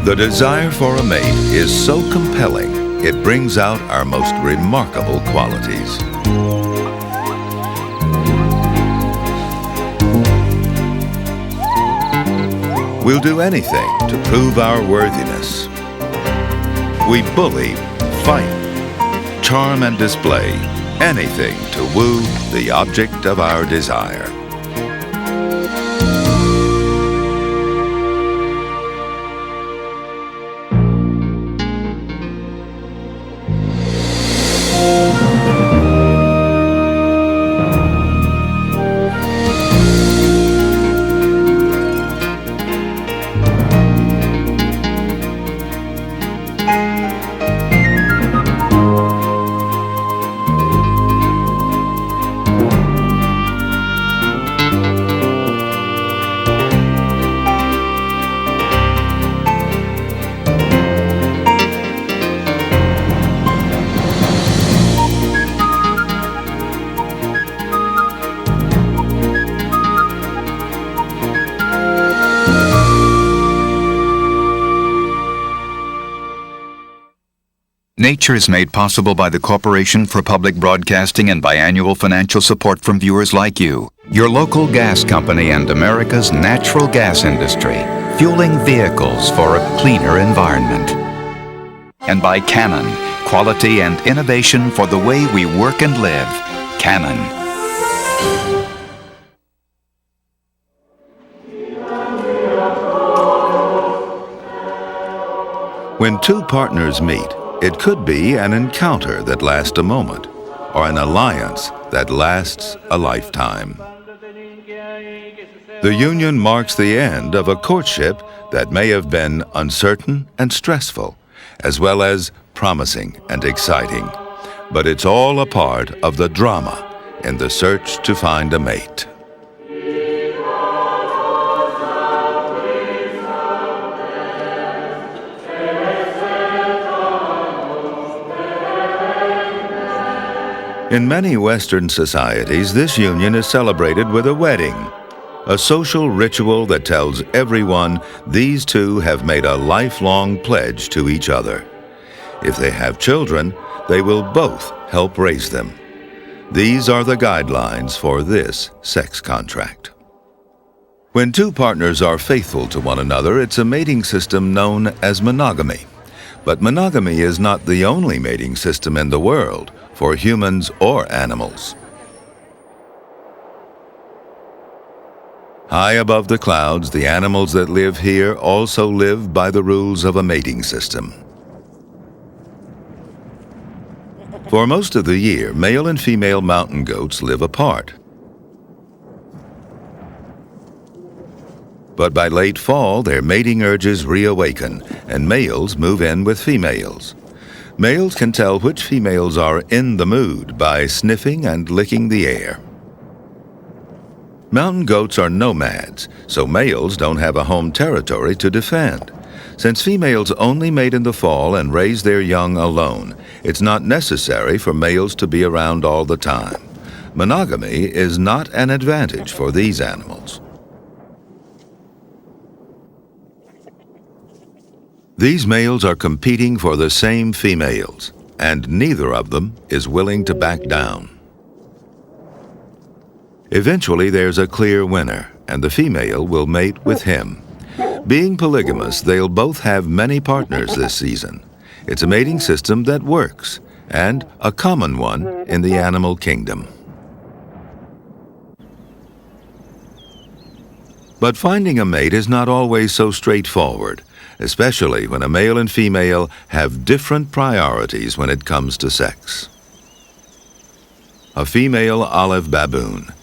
The desire for a mate is so compelling, it brings out our most remarkable qualities. We'll do anything to prove our worthiness. We bully, fight, charm and display anything to woo the object of our desire. Nature is made possible by the Corporation for Public Broadcasting and biannual financial support from viewers like you. Your local gas company and America's natural gas industry, fueling vehicles for a cleaner environment. And by Canon, quality and innovation for the way we work and live. Canon. When two partners meet, it could be an encounter that lasts a moment, or an alliance that lasts a lifetime. The union marks the end of a courtship that may have been uncertain and stressful, as well as promising and exciting. But it's all a part of the drama in the search to find a mate. In many Western societies, this union is celebrated with a wedding, a social ritual that tells everyone these two have made a lifelong pledge to each other. If they have children, they will both help raise them. These are the guidelines for this sex contract. When two partners are faithful to one another, it's a mating system known as monogamy. But monogamy is not the only mating system in the world, for humans or animals. High above the clouds, the animals that live here also live by the rules of a mating system. For most of the year, male and female mountain goats live apart. But by late fall, their mating urges reawaken, and males move in with females. Males can tell which females are in the mood by sniffing and licking the air. Mountain goats are nomads, so males don't have a home territory to defend. Since females only mate in the fall and raise their young alone, it's not necessary for males to be around all the time. Monogamy is not an advantage for these animals. These males are competing for the same females, and neither of them is willing to back down. Eventually, there's a clear winner, and the female will mate with him. Being polygamous, they'll both have many partners this season. It's a mating system that works, and a common one in the animal kingdom. But finding a mate is not always so straightforward, especially when a male and female have different priorities when it comes to sex. A female olive baboon.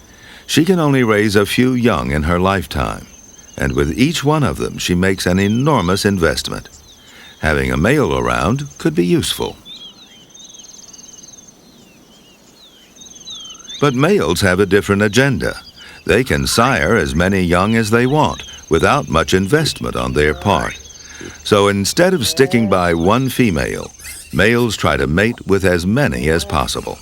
She can only raise a few young in her lifetime, and with each one of them she makes an enormous investment. Having a male around could be useful. But males have a different agenda. They can sire as many young as they want without much investment on their part. So instead of sticking by one female, males try to mate with as many as possible.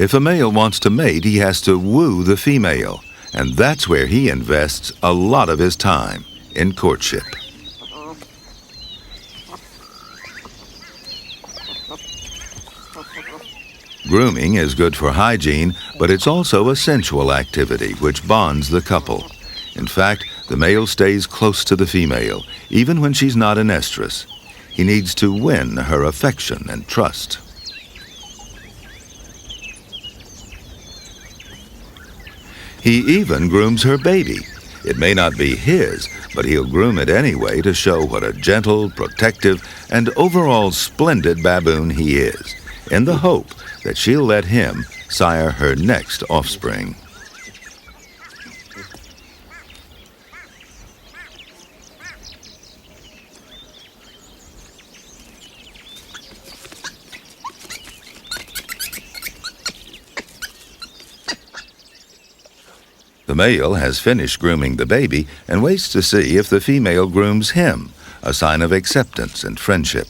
If a male wants to mate, he has to woo the female, and that's where he invests a lot of his time, in courtship. Grooming is good for hygiene, but it's also a sensual activity which bonds the couple. In fact, the male stays close to the female, even when she's not in estrus. He needs to win her affection and trust. He even grooms her baby. It may not be his, but he'll groom it anyway to show what a gentle, protective, and overall splendid baboon he is, in the hope that she'll let him sire her next offspring. The male has finished grooming the baby and waits to see if the female grooms him, a sign of acceptance and friendship.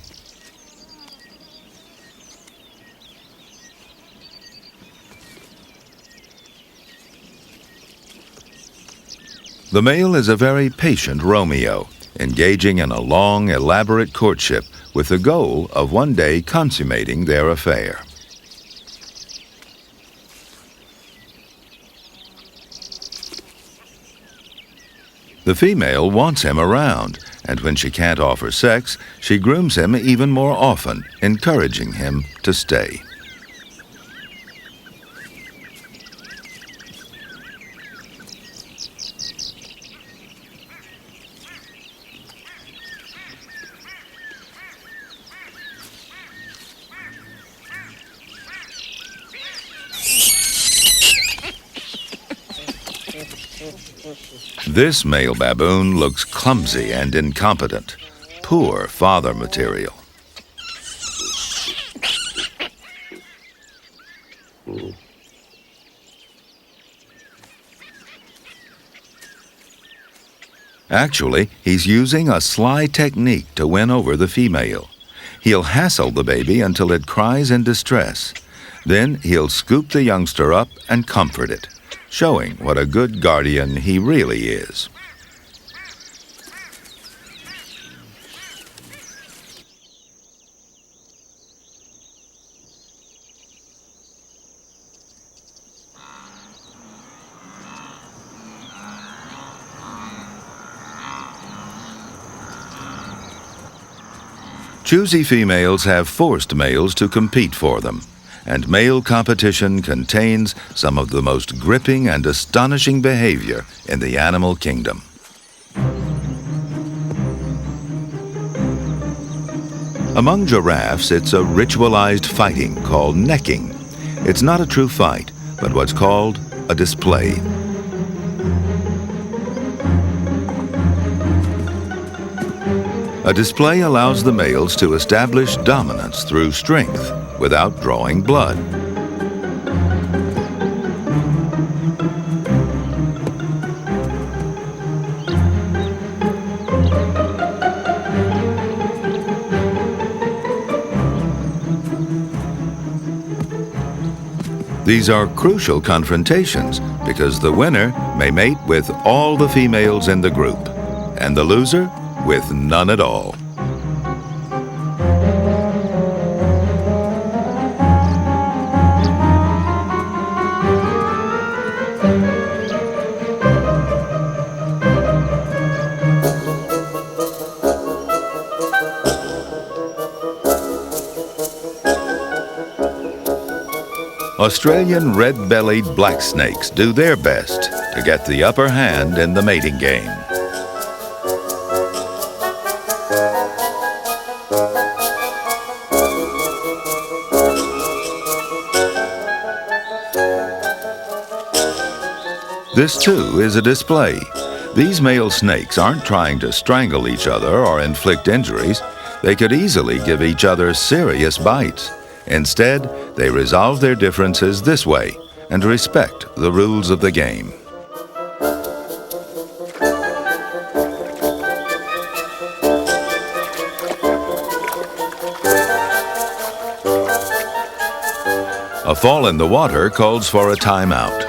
The male is a very patient Romeo, engaging in a long, elaborate courtship with the goal of one day consummating their affair. The female wants him around, and when she can't offer sex, she grooms him even more often, encouraging him to stay. This male baboon looks clumsy and incompetent. Poor father material. Actually, he's using a sly technique to win over the female. He'll hassle the baby until it cries in distress. Then he'll scoop the youngster up and comfort it, showing what a good guardian he really is. Choosy females have forced males to compete for them, and male competition contains some of the most gripping and astonishing behavior in the animal kingdom. Among giraffes, it's a ritualized fighting called necking. It's not a true fight, but what's called a display. A display allows the males to establish dominance through strength without drawing blood. These are crucial confrontations because the winner may mate with all the females in the group, and the loser with none at all. Australian red-bellied black snakes do their best to get the upper hand in the mating game. This too is a display. These male snakes aren't trying to strangle each other or inflict injuries. They could easily give each other serious bites. Instead, they resolve their differences this way and respect the rules of the game. A fall in the water calls for a timeout.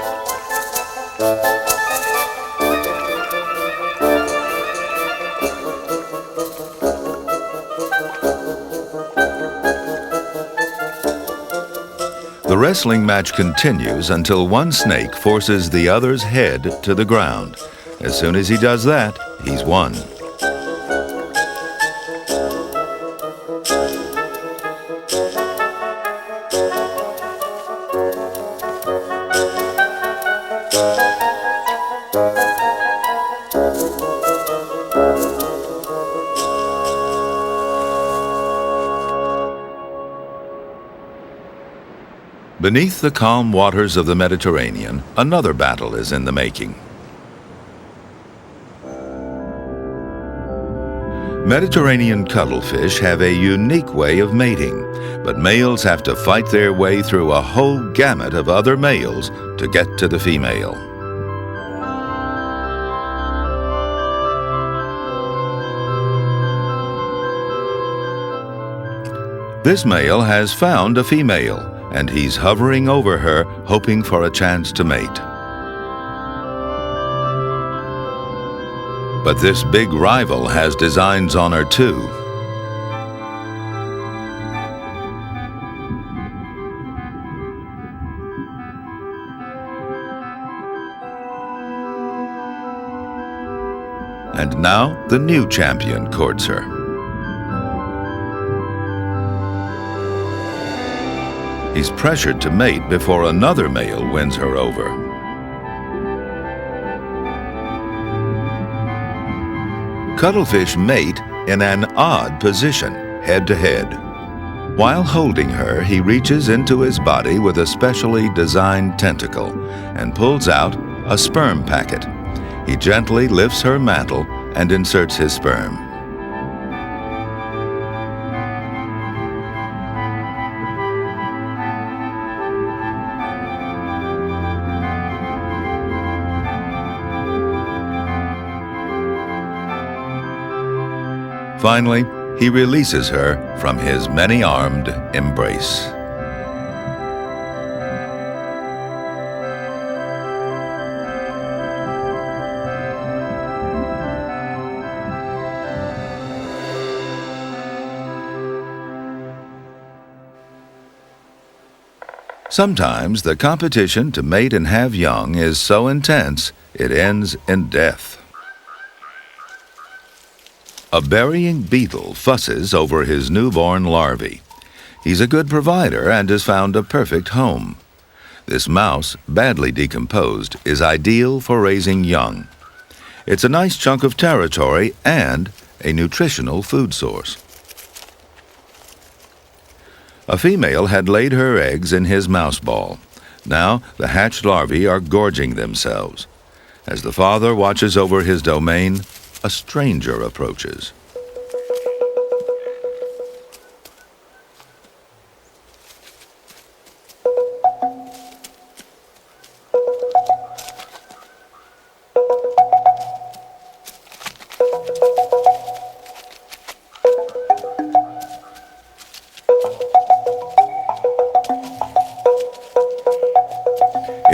The wrestling match continues until one snake forces the other's head to the ground. As soon as he does that, he's won. Beneath the calm waters of the Mediterranean, another battle is in the making. Mediterranean cuttlefish have a unique way of mating, but males have to fight their way through a whole gamut of other males to get to the female. This male has found a female, and he's hovering over her, hoping for a chance to mate. But this big rival has designs on her too. And now the new champion courts her. He's pressured to mate before another male wins her over. Cuttlefish mate in an odd position, head to head. While holding her, he reaches into his body with a specially designed tentacle and pulls out a sperm packet. He gently lifts her mantle and inserts his sperm. Finally, he releases her from his many-armed embrace. Sometimes the competition to mate and have young is so intense it ends in death. A burying beetle fusses over his newborn larvae. He's a good provider and has found a perfect home. This mouse, badly decomposed, is ideal for raising young. It's a nice chunk of territory and a nutritional food source. A female had laid her eggs in his mouse ball. Now the hatched larvae are gorging themselves. As the father watches over his domain, a stranger approaches.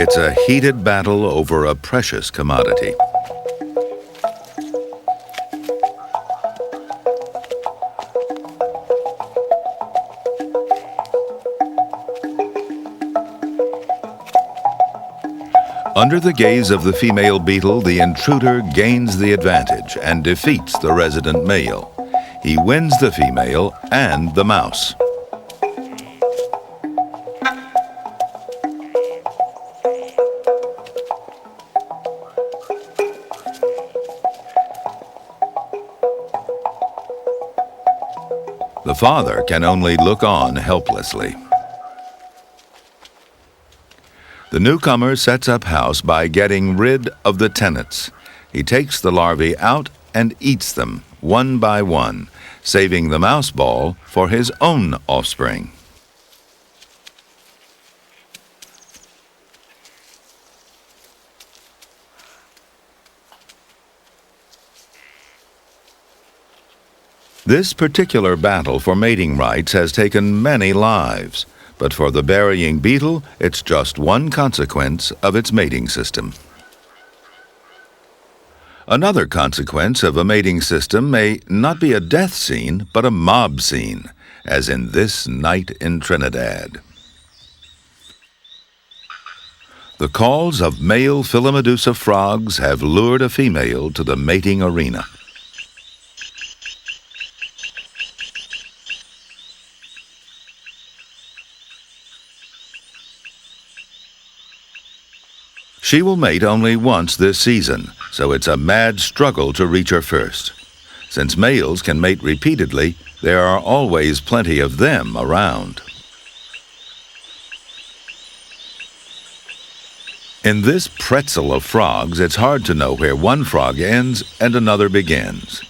It's a heated battle over a precious commodity. Under the gaze of the female beetle, the intruder gains the advantage and defeats the resident male. He wins the female and the mouse. The father can only look on helplessly. The newcomer sets up house by getting rid of the tenants. He takes the larvae out and eats them one by one, saving the mouse ball for his own offspring. This particular battle for mating rights has taken many lives, But for the burying beetle, it's just one consequence of its mating system. Another consequence of a mating system may not be a death scene, but a mob scene, as in this night in Trinidad. The calls of male Philomedusa frogs have lured a female to the mating arena. She will mate only once this season, so it's a mad struggle to reach her first. Since males can mate repeatedly, there are always plenty of them around. In this pretzel of frogs, it's hard to know where one frog ends and another begins.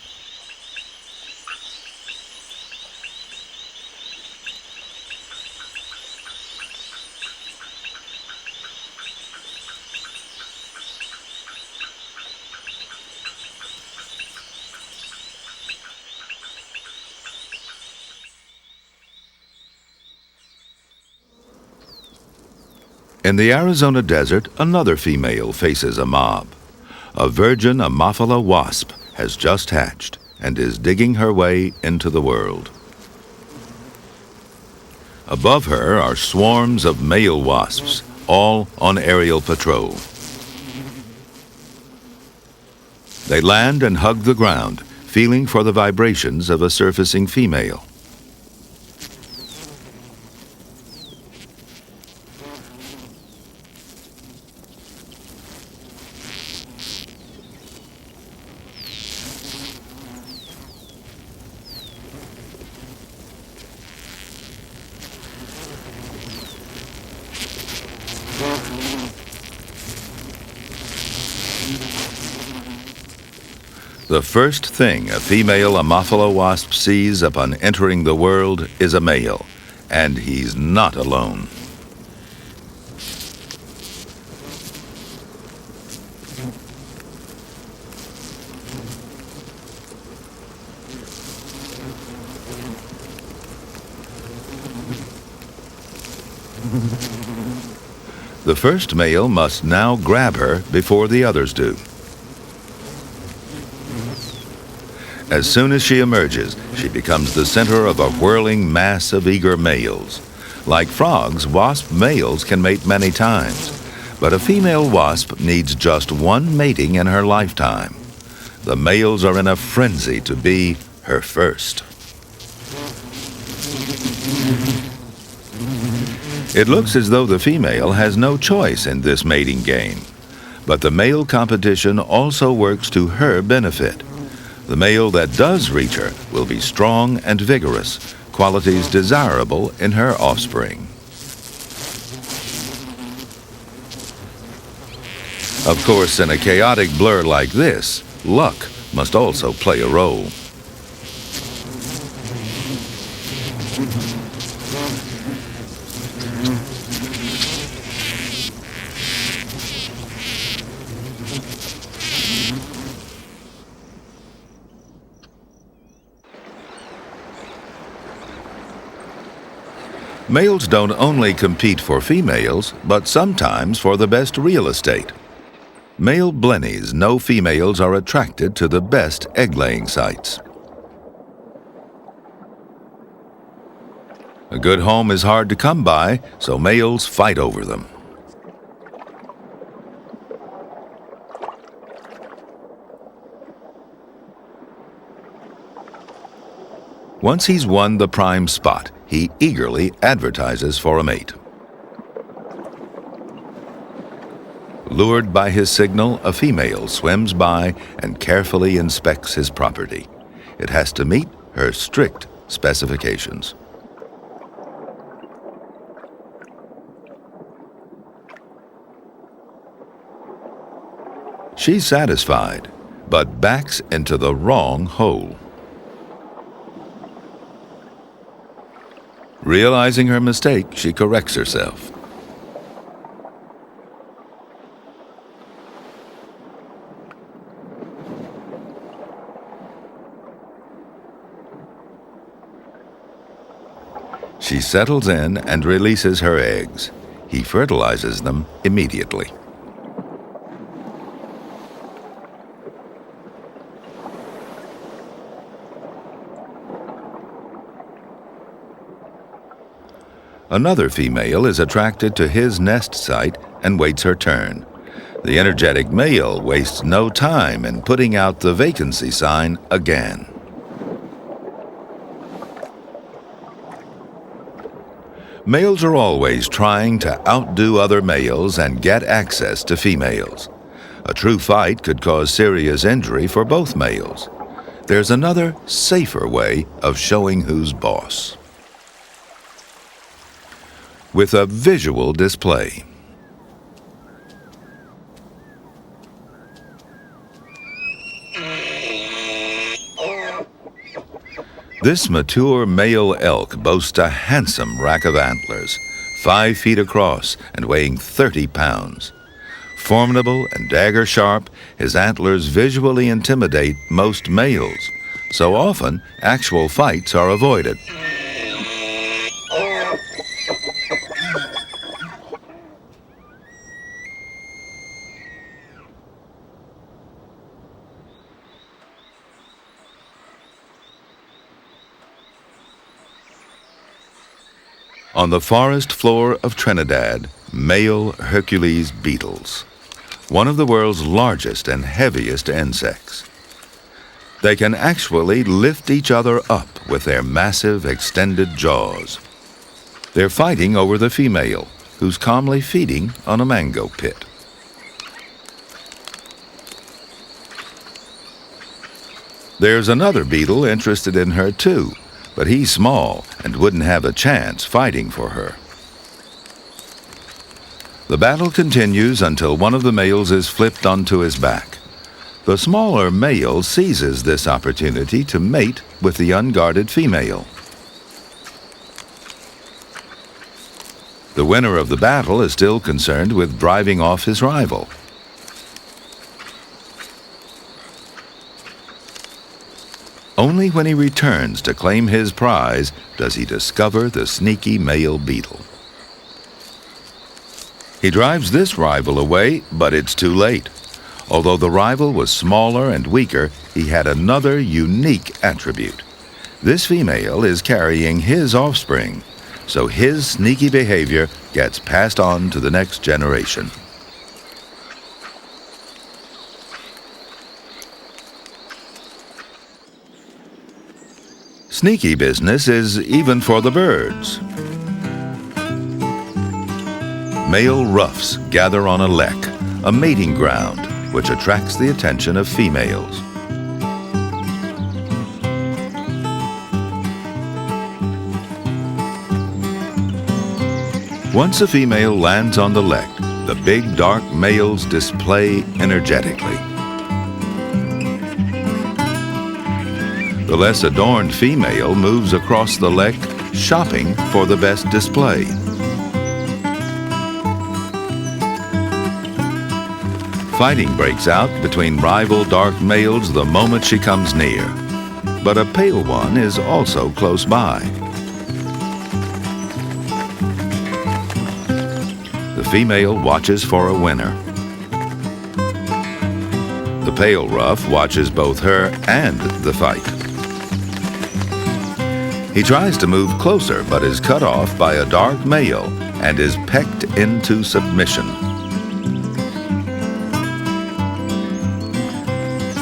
In the Arizona desert, another female faces a mob. A virgin Ammophila wasp has just hatched and is digging her way into the world. Above her are swarms of male wasps, all on aerial patrol. They land and hug the ground, feeling for the vibrations of a surfacing female. The first thing a female Ammophila wasp sees upon entering the world is a male, and he's not alone. The first male must now grab her before the others do. As soon as she emerges, she becomes the center of a whirling mass of eager males. Like frogs, wasp males can mate many times, but a female wasp needs just one mating in her lifetime. The males are in a frenzy to be her first. It looks as though the female has no choice in this mating game, but the male competition also works to her benefit. The male that does reach her will be strong and vigorous, qualities desirable in her offspring. Of course, in a chaotic blur like this, luck must also play a role. Males don't only compete for females, but sometimes for the best real estate. Male blennies know females are attracted to the best egg-laying sites. A good home is hard to come by, so males fight over them. Once he's won the prime spot, he eagerly advertises for a mate. Lured by his signal, a female swims by and carefully inspects his property. It has to meet her strict specifications. She's satisfied, but backs into the wrong hole. Realizing her mistake, she corrects herself. She settles in and releases her eggs. He fertilizes them immediately. Another female is attracted to his nest site and waits her turn. The energetic male wastes no time in putting out the vacancy sign again. Males are always trying to outdo other males and get access to females. A true fight could cause serious injury for both males. There's another, safer way of showing who's boss. With a visual display. This mature male elk boasts a handsome rack of antlers, 5 feet across and weighing 30 pounds. Formidable and dagger-sharp, his antlers visually intimidate most males, so often actual fights are avoided. On the forest floor of Trinidad, male Hercules beetles, one of the world's largest and heaviest insects. They can actually lift each other up with their massive extended jaws. They're fighting over the female, who's calmly feeding on a mango pit. There's another beetle interested in her too, but he's small and wouldn't have a chance fighting for her. The battle continues until one of the males is flipped onto his back. The smaller male seizes this opportunity to mate with the unguarded female. The winner of the battle is still concerned with driving off his rival. Only when he returns to claim his prize does he discover the sneaky male beetle. He drives this rival away, but it's too late. Although the rival was smaller and weaker, he had another unique attribute. This female is carrying his offspring, so his sneaky behavior gets passed on to the next generation. Sneaky business is even for the birds. Male ruffs gather on a lek, a mating ground, which attracts the attention of females. Once a female lands on the lek, the big dark males display energetically. The less adorned female moves across the lek, shopping for the best display. Fighting breaks out between rival dark males the moment she comes near. But a pale one is also close by. The female watches for a winner. The pale ruff watches both her and the fight. He tries to move closer but is cut off by a dark male and is pecked into submission.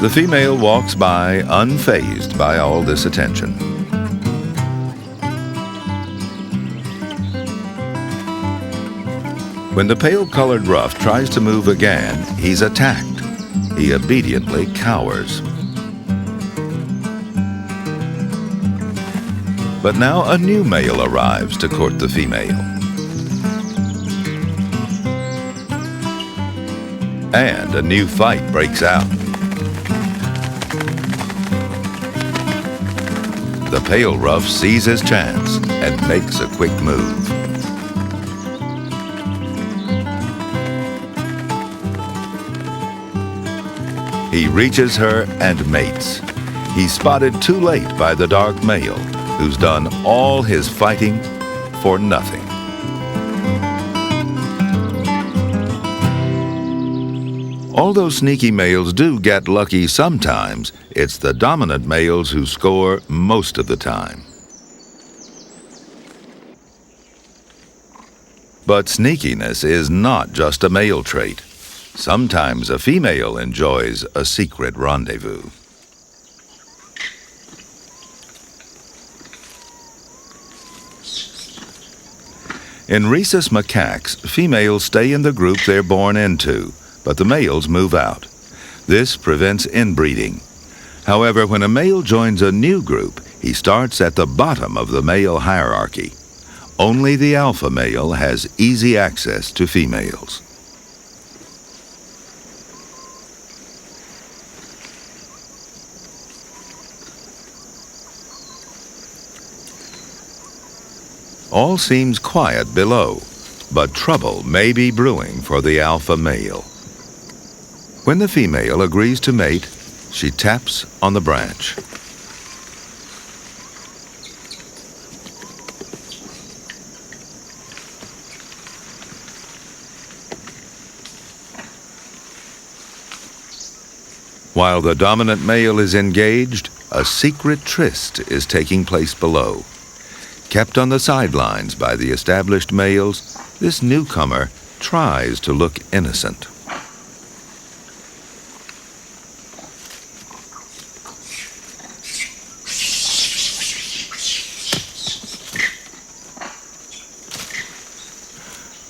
The female walks by unfazed by all this attention. When the pale-colored ruff tries to move again, he's attacked. He obediently cowers. But now a new male arrives to court the female. And a new fight breaks out. The pale ruff sees his chance and makes a quick move. He reaches her and mates. He's spotted too late by the dark male, who's done all his fighting for nothing. Although sneaky males do get lucky sometimes, it's the dominant males who score most of the time. But sneakiness is not just a male trait. Sometimes a female enjoys a secret rendezvous. In rhesus macaques, females stay in the group they're born into, but the males move out. This prevents inbreeding. However, when a male joins a new group, he starts at the bottom of the male hierarchy. Only the alpha male has easy access to females. All seems quiet below, but trouble may be brewing for the alpha male. When the female agrees to mate, she taps on the branch. While the dominant male is engaged, a secret tryst is taking place below. Kept on the sidelines by the established males, this newcomer tries to look innocent.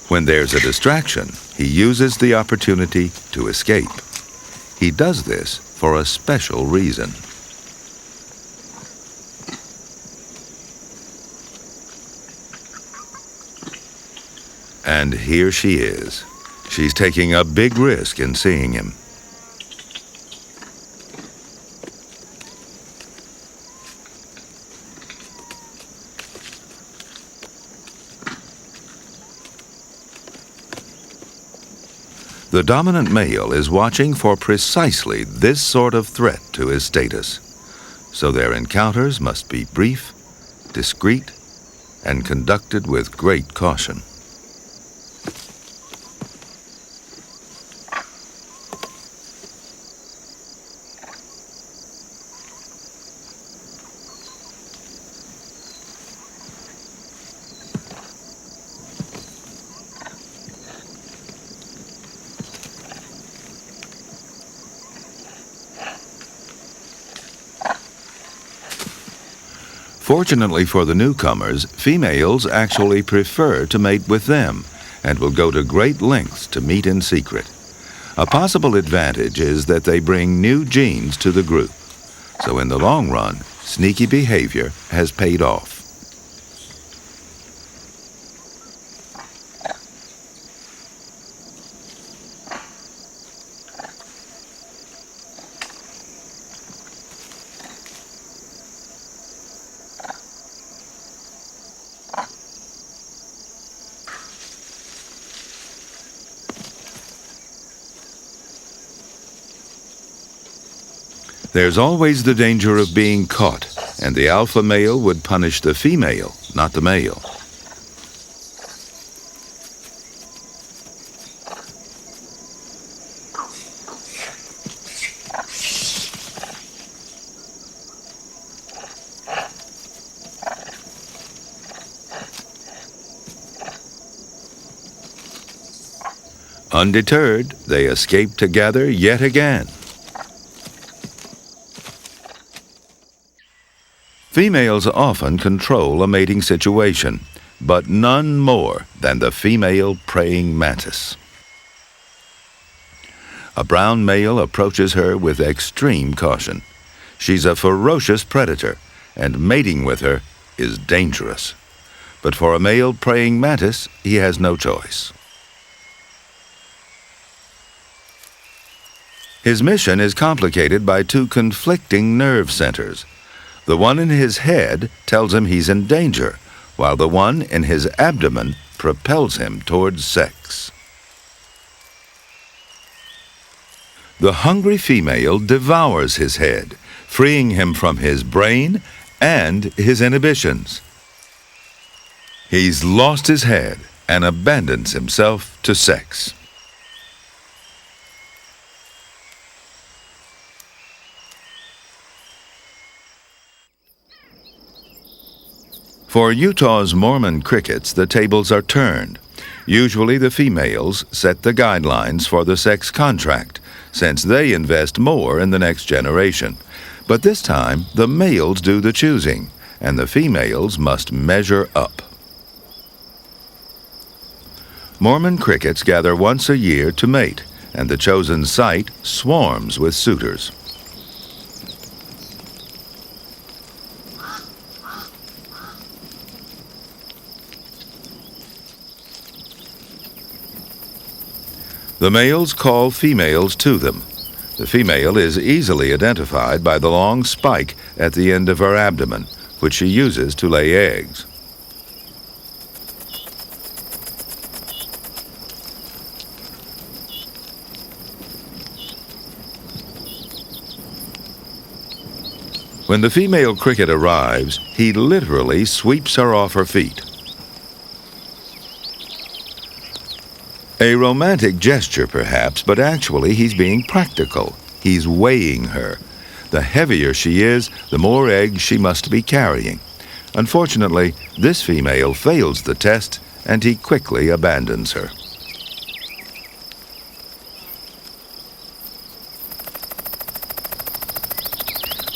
When there's a distraction, he uses the opportunity to escape. He does this for a special reason. And here she is. She's taking a big risk in seeing him. The dominant male is watching for precisely this sort of threat to his status. So their encounters must be brief, discreet, and conducted with great caution. Fortunately for the newcomers, females actually prefer to mate with them and will go to great lengths to meet in secret. A possible advantage is that they bring new genes to the group. So in the long run, sneaky behavior has paid off. There's always the danger of being caught, and the alpha male would punish the female, not the male. Undeterred, they escape together yet again. Females often control a mating situation, but none more than the female praying mantis. A brown male approaches her with extreme caution. She's a ferocious predator, and mating with her is dangerous. But for a male praying mantis, he has no choice. His mission is complicated by two conflicting nerve centers. The one in his head tells him he's in danger, while the one in his abdomen propels him towards sex. The hungry female devours his head, freeing him from his brain and his inhibitions. He's lost his head and abandons himself to sex. For Utah's Mormon crickets, the tables are turned. Usually the females set the guidelines for the sex contract, since they invest more in the next generation. But this time, the males do the choosing, and the females must measure up. Mormon crickets gather once a year to mate, and the chosen site swarms with suitors. The males call females to them. The female is easily identified by the long spike at the end of her abdomen, which she uses to lay eggs. When the female cricket arrives, he literally sweeps her off her feet. A romantic gesture, perhaps, but actually he's being practical. He's weighing her. The heavier she is, the more eggs she must be carrying. Unfortunately, this female fails the test, and he quickly abandons her.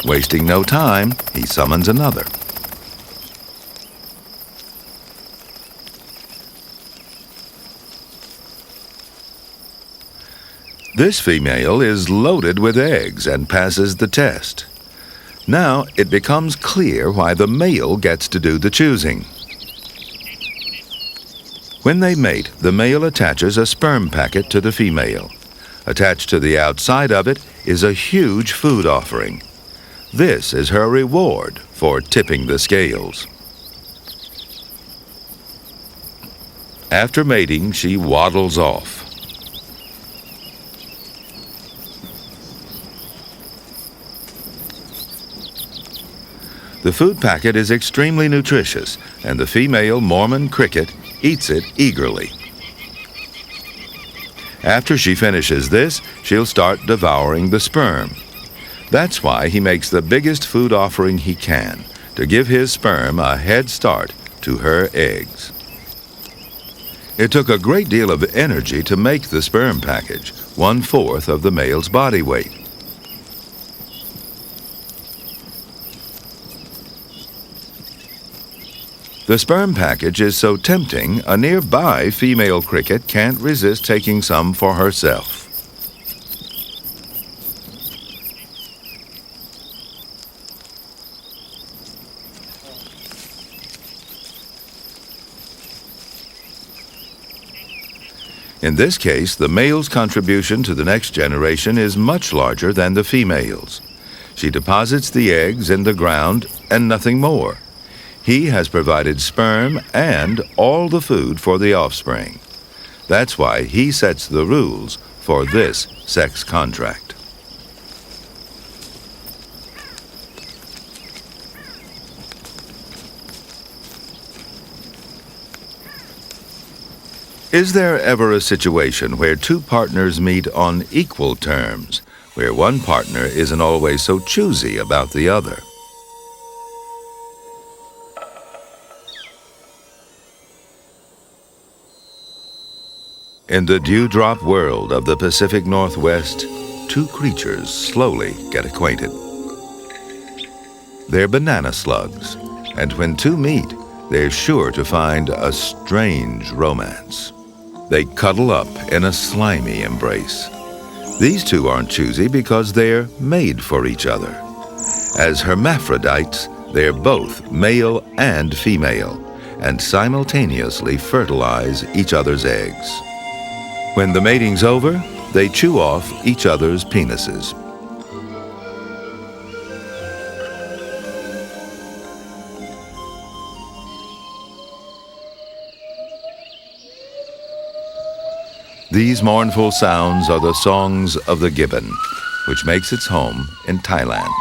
Wasting no time, he summons another. This female is loaded with eggs and passes the test. Now it becomes clear why the male gets to do the choosing. When they mate, the male attaches a sperm packet to the female. Attached to the outside of it is a huge food offering. This is her reward for tipping the scales. After mating, she waddles off. The food packet is extremely nutritious, and the female Mormon cricket eats it eagerly. After she finishes this, she'll start devouring the sperm. That's why he makes the biggest food offering he can, to give his sperm a head start to her eggs. It took a great deal of energy to make the sperm package, 1/4 of the male's body weight. The sperm package is so tempting, a nearby female cricket can't resist taking some for herself. In this case, the male's contribution to the next generation is much larger than the female's. She deposits the eggs in the ground and nothing more. He has provided sperm and all the food for the offspring. That's why he sets the rules for this sex contract. Is there ever a situation where two partners meet on equal terms, where one partner isn't always so choosy about the other? In the dewdrop world of the Pacific Northwest, two creatures slowly get acquainted. They're banana slugs, and when two meet, they're sure to find a strange romance. They cuddle up in a slimy embrace. These two aren't choosy because they're made for each other. As hermaphrodites, they're both male and female, and simultaneously fertilize each other's eggs. When the mating's over, they chew off each other's penises. These mournful sounds are the songs of the gibbon, which makes its home in Thailand.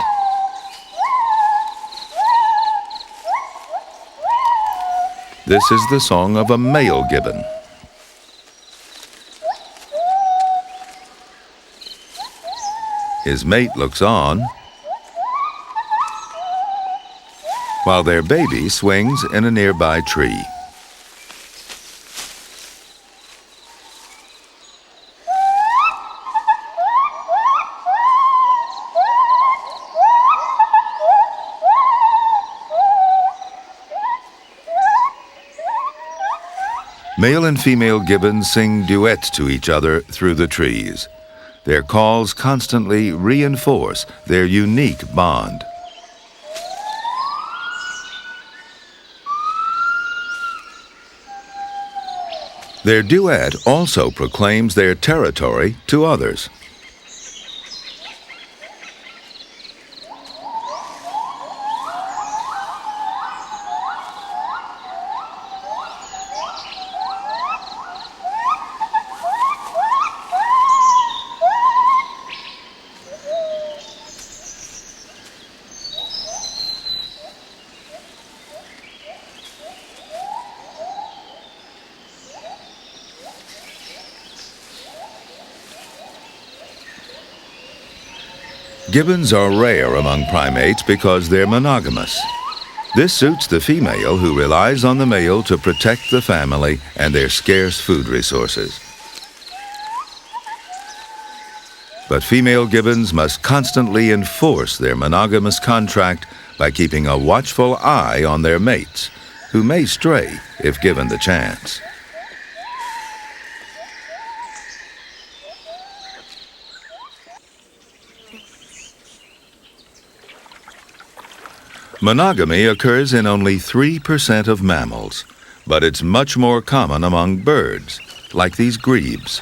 This is the song of a male gibbon. His mate looks on, while their baby swings in a nearby tree. Male and female gibbons sing duets to each other through the trees. Their calls constantly reinforce their unique bond. Their duet also proclaims their territory to others. Gibbons are rare among primates because they're monogamous. This suits the female who relies on the male to protect the family and their scarce food resources. But female gibbons must constantly enforce their monogamous contract by keeping a watchful eye on their mates, who may stray if given the chance. Monogamy occurs in only 3% of mammals, but it's much more common among birds, like these grebes.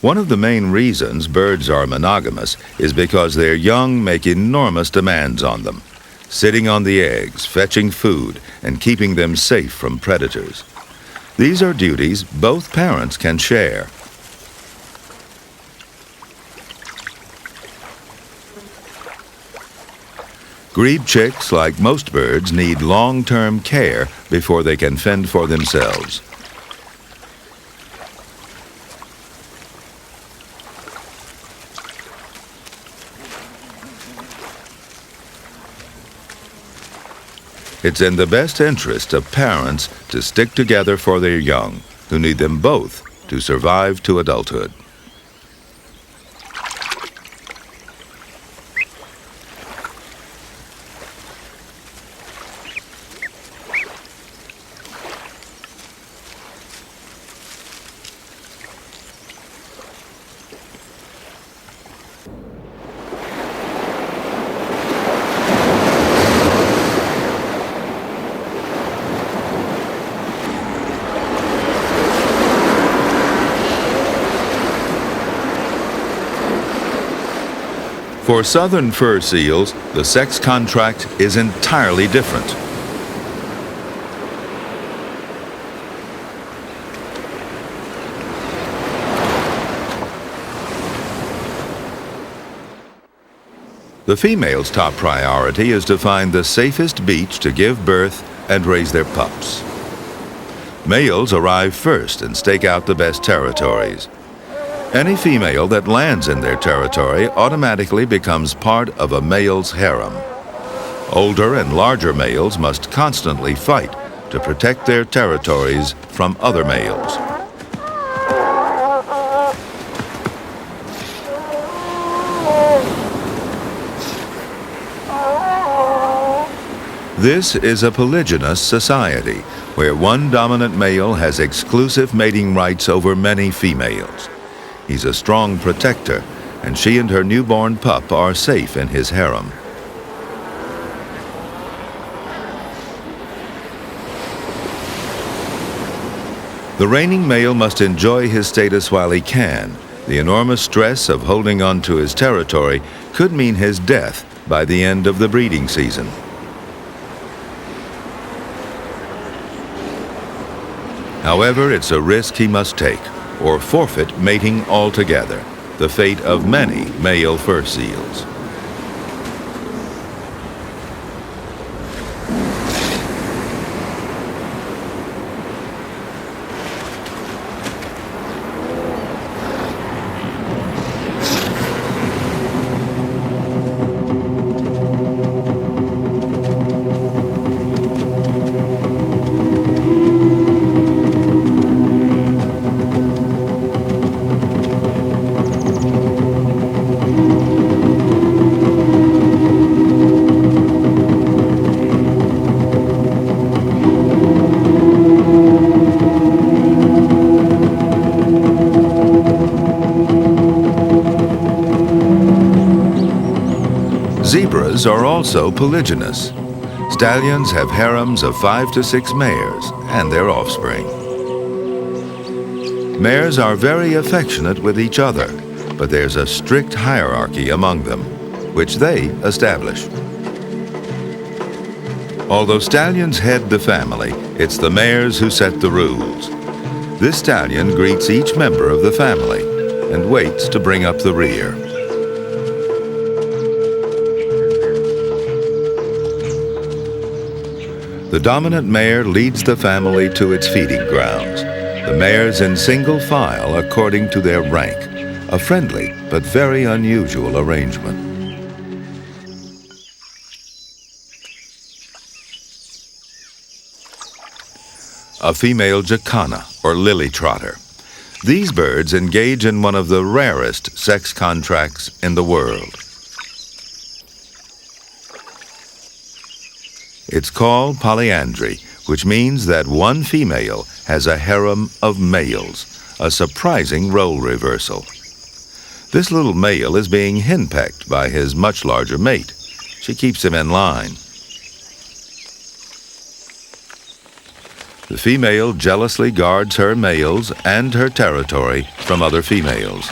One of the main reasons birds are monogamous is because their young make enormous demands on them, sitting on the eggs, fetching food, and keeping them safe from predators. These are duties both parents can share. Grebe chicks, like most birds, need long-term care before they can fend for themselves. It's in the best interest of parents to stick together for their young, who need them both to survive to adulthood. For southern fur seals, the sex contract is entirely different. The female's top priority is to find the safest beach to give birth and raise their pups. Males arrive first and stake out the best territories. Any female that lands in their territory automatically becomes part of a male's harem. Older and larger males must constantly fight to protect their territories from other males. This is a polygynous society where one dominant male has exclusive mating rights over many females. He's a strong protector, and she and her newborn pup are safe in his harem. The reigning male must enjoy his status while he can. The enormous stress of holding on to his territory could mean his death by the end of the breeding season. However, it's a risk he must take, or forfeit mating altogether. the fate of many male fur seals. Zebras are also polygynous. Stallions have harems of 5 to 6 mares and their offspring. Mares are very affectionate with each other, but there's a strict hierarchy among them, which they establish. Although stallions head the family, it's the mares who set the rules. This stallion greets each member of the family and waits to bring up the rear. The dominant mare leads the family to its feeding grounds, the mares in single file according to their rank, a friendly but very unusual arrangement. A female jacana, or lily trotter. These birds engage in one of the rarest sex contracts in the world. It's called polyandry, which means that one female has a harem of males, a surprising role reversal. This little male is being henpecked by his much larger mate. She keeps him in line. The female jealously guards her males and her territory from other females.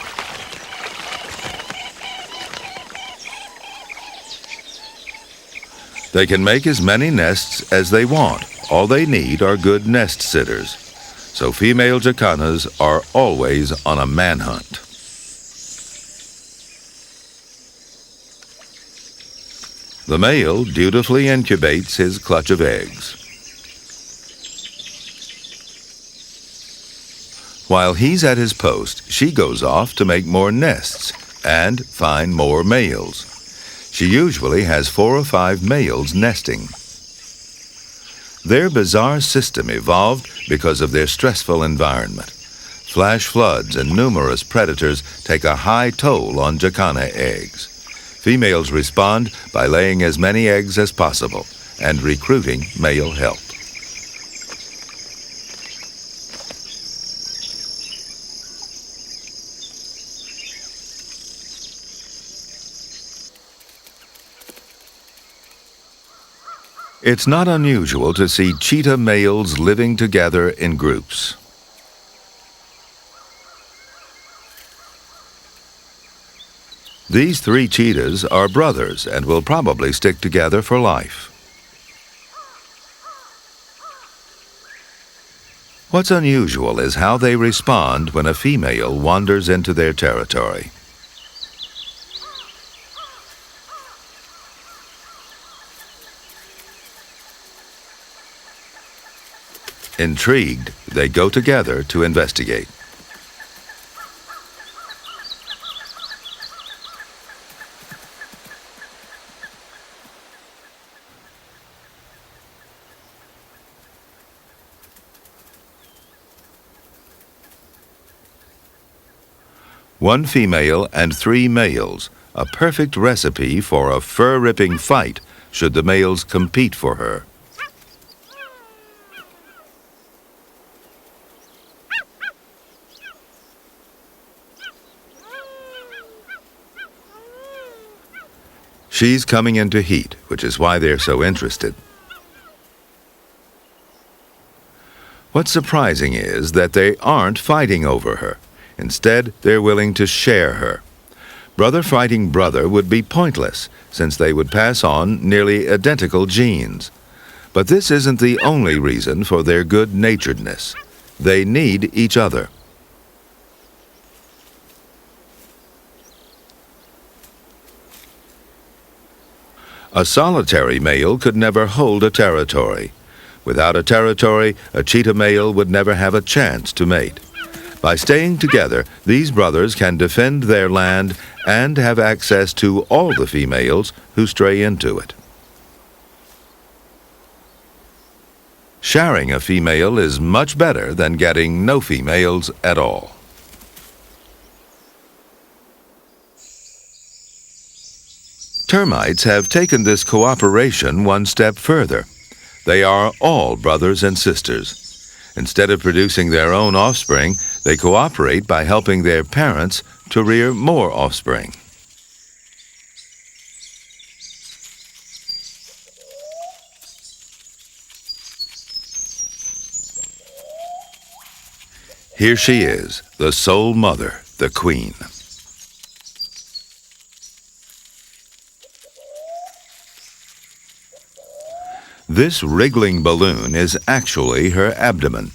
They can make as many nests as they want. All they need are good nest sitters. So female jacanas are always on a manhunt. The male dutifully incubates his clutch of eggs. While he's at his post, she goes off to make more nests and find more males. She usually has 4 or 5 males nesting. Their bizarre system evolved because of their stressful environment. Flash floods and numerous predators take a high toll on jacana eggs. Females respond by laying as many eggs as possible and recruiting male help. It's not unusual to see cheetah males living together in groups. These 3 cheetahs are brothers and will probably stick together for life. What's unusual is how they respond when a female wanders into their territory. Intrigued, they go together to investigate. One female and 3 males, a perfect recipe for a fur-ripping fight should the males compete for her. She's coming into heat, which is why they're so interested. What's surprising is that they aren't fighting over her. Instead, they're willing to share her. Brother fighting brother would be pointless, since they would pass on nearly identical genes. But this isn't the only reason for their good-naturedness. They need each other. A solitary male could never hold a territory. Without a territory, a cheetah male would never have a chance to mate. By staying together, these brothers can defend their land and have access to all the females who stray into it. Sharing a female is much better than getting no females at all. Termites have taken this cooperation one step further. They are all brothers and sisters. Instead of producing their own offspring, they cooperate by helping their parents to rear more offspring. Here she is, the sole mother, the queen. This wriggling balloon is actually her abdomen,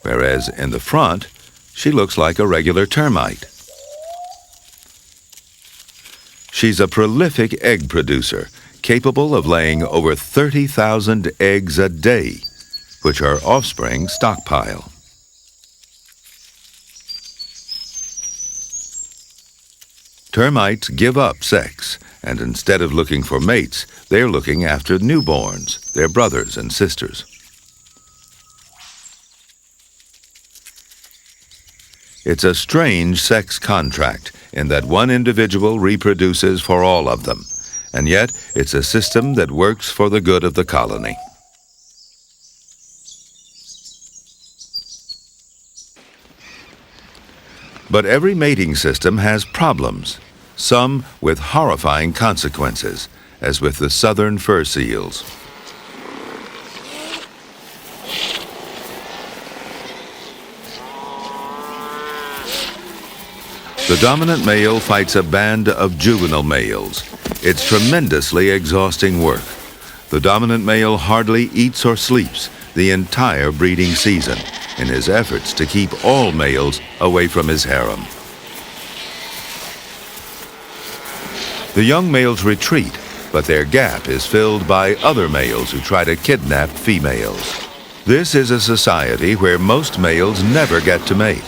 whereas in the front, she looks like a regular termite. She's a prolific egg producer, capable of laying over 30,000 eggs a day, which her offspring stockpile. Termites give up sex, and instead of looking for mates, they're looking after newborns, their brothers and sisters. It's a strange sex contract in that one individual reproduces for all of them, and yet it's a system that works for the good of the colony. But every mating system has problems, some with horrifying consequences, as with the southern fur seals. The dominant male fights a band of juvenile males. It's tremendously exhausting work. The dominant male hardly eats or sleeps the entire breeding season in his efforts to keep all males away from his harem. The young males retreat, but their gap is filled by other males who try to kidnap females. This is a society where most males never get to mate.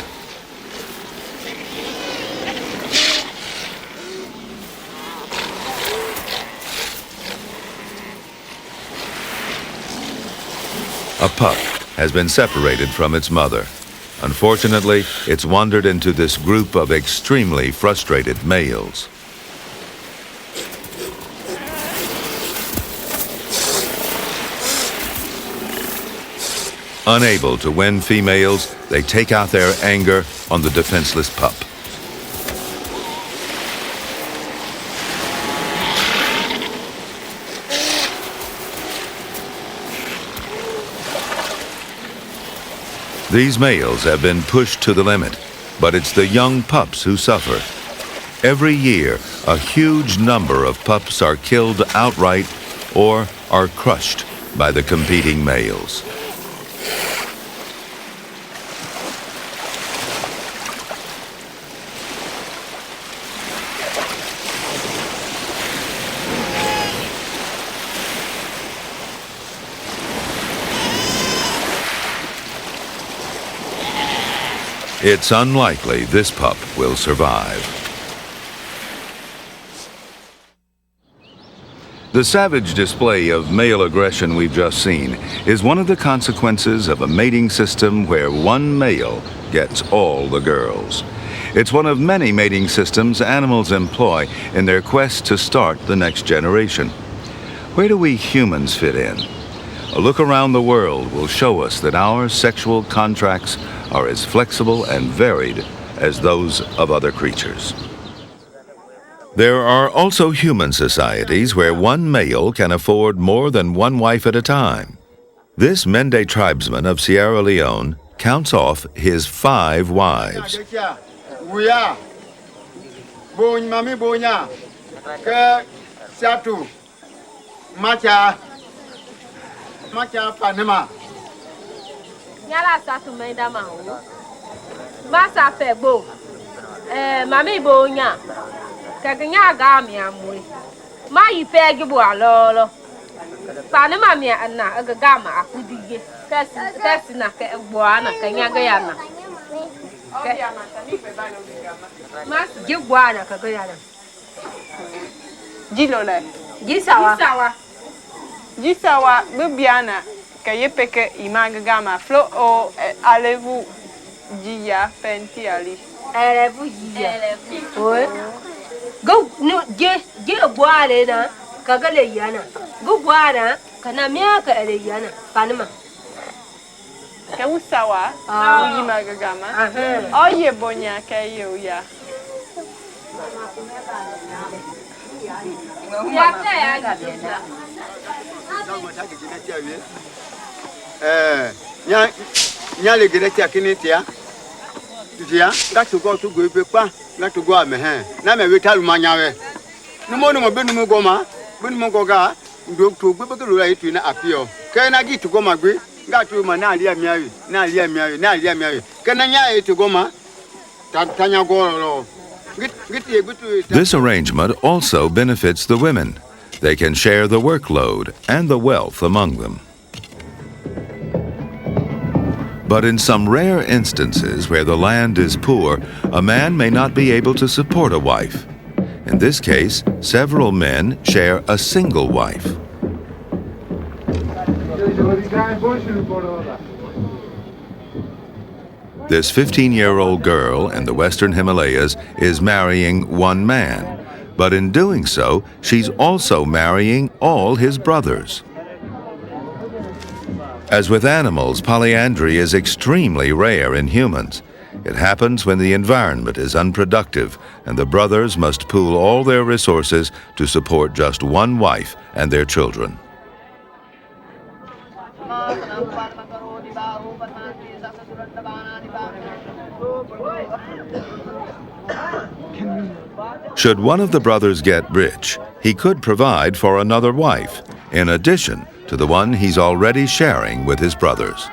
A pup has been separated from its mother. Unfortunately, it's wandered into this group of extremely frustrated males. Unable to win females, they take out their anger on the defenseless pup. These males have been pushed to the limit, but it's the young pups who suffer. Every year, a huge number of pups are killed outright or are crushed by the competing males. It's unlikely this pup will survive. The savage display of male aggression we've just seen is one of the consequences of a mating system where one male gets all the girls. It's one of many mating systems animals employ in their quest to start the next generation. Where do we humans fit in? A look around the world will show us that our sexual contracts are as flexible and varied as those of other creatures. There are also human societies where one male can afford more than one wife at a time. This Mende tribesman of Sierra Leone counts off his 5 wives. Yala satu menda mahu. Masa febo. Mami bonya. Kaganya gami amwe. Ma yi pegi bua lolo. Pani mami na agama akudige. Test na ke bua na kanya ga na. Mas gi bua na ka ga na. Jilole. Gisawa. Jisawa Bibiana Kayepeke Imagama Flo o allez-vous Dia Penti Ali. Allez-vous dire. Oui. Go no je bua le na ka ga le yana. Go bua na kana miya ka le yana. Panima. Kawusawa Imagama. Oye bonya kayo ya. Nya le gere tia kini tia. Tia, that to go to go pe pa, that to go am he. Na me we talu manya we. No mo be no mo go ma, be no mo go ga, ndo to gbe be lo itu na apio. Ke na gi to go ma gbe, ga to ma na ali amiawi, na ali amiawi, na ali amiawi. Ke na nya e to go ma. Tanya go lo. This arrangement also benefits the women. They can share the workload and the wealth among them. But in some rare instances where the land is poor, a man may not be able to support a wife. In this case, several men share a single wife. This 15-year-old girl in the Western Himalayas is marrying one man, but in doing so, she's also marrying all his brothers. As with animals, polyandry is extremely rare in humans. It happens when the environment is unproductive and the brothers must pool all their resources to support just one wife and their children. Should one of the brothers get rich, he could provide for another wife, in addition to the one he's already sharing with his brothers.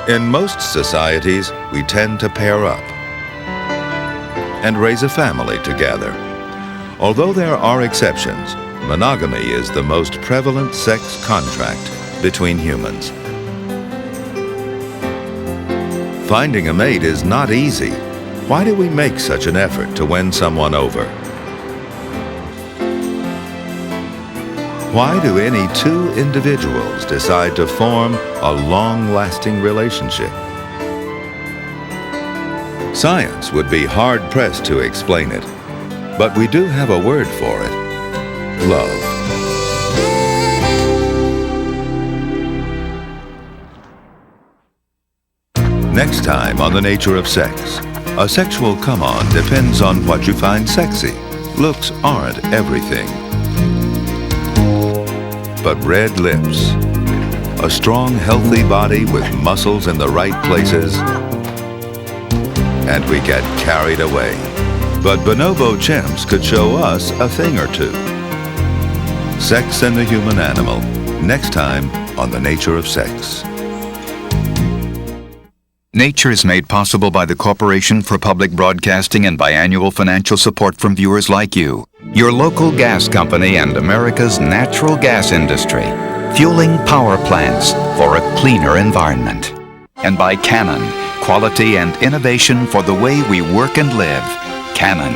In most societies, we tend to pair up and raise a family together. Although there are exceptions, monogamy is the most prevalent sex contract between humans. Finding a mate is not easy. Why do we make such an effort to win someone over? Why do any two individuals decide to form a long-lasting relationship? Science would be hard-pressed to explain it, but we do have a word for it: love. Next time on The Nature of Sex, a sexual come-on depends on what you find sexy. Looks aren't everything. But red lips, a strong, healthy body with muscles in the right places, and we get carried away. But bonobo chimps could show us a thing or two. Sex and the Human Animal, next time on The Nature of Sex. Nature is made possible by the Corporation for Public Broadcasting and biannual financial support from viewers like you, your local gas company, and America's natural gas industry, fueling power plants for a cleaner environment. And by Canon, quality and innovation for the way we work and live. Canon.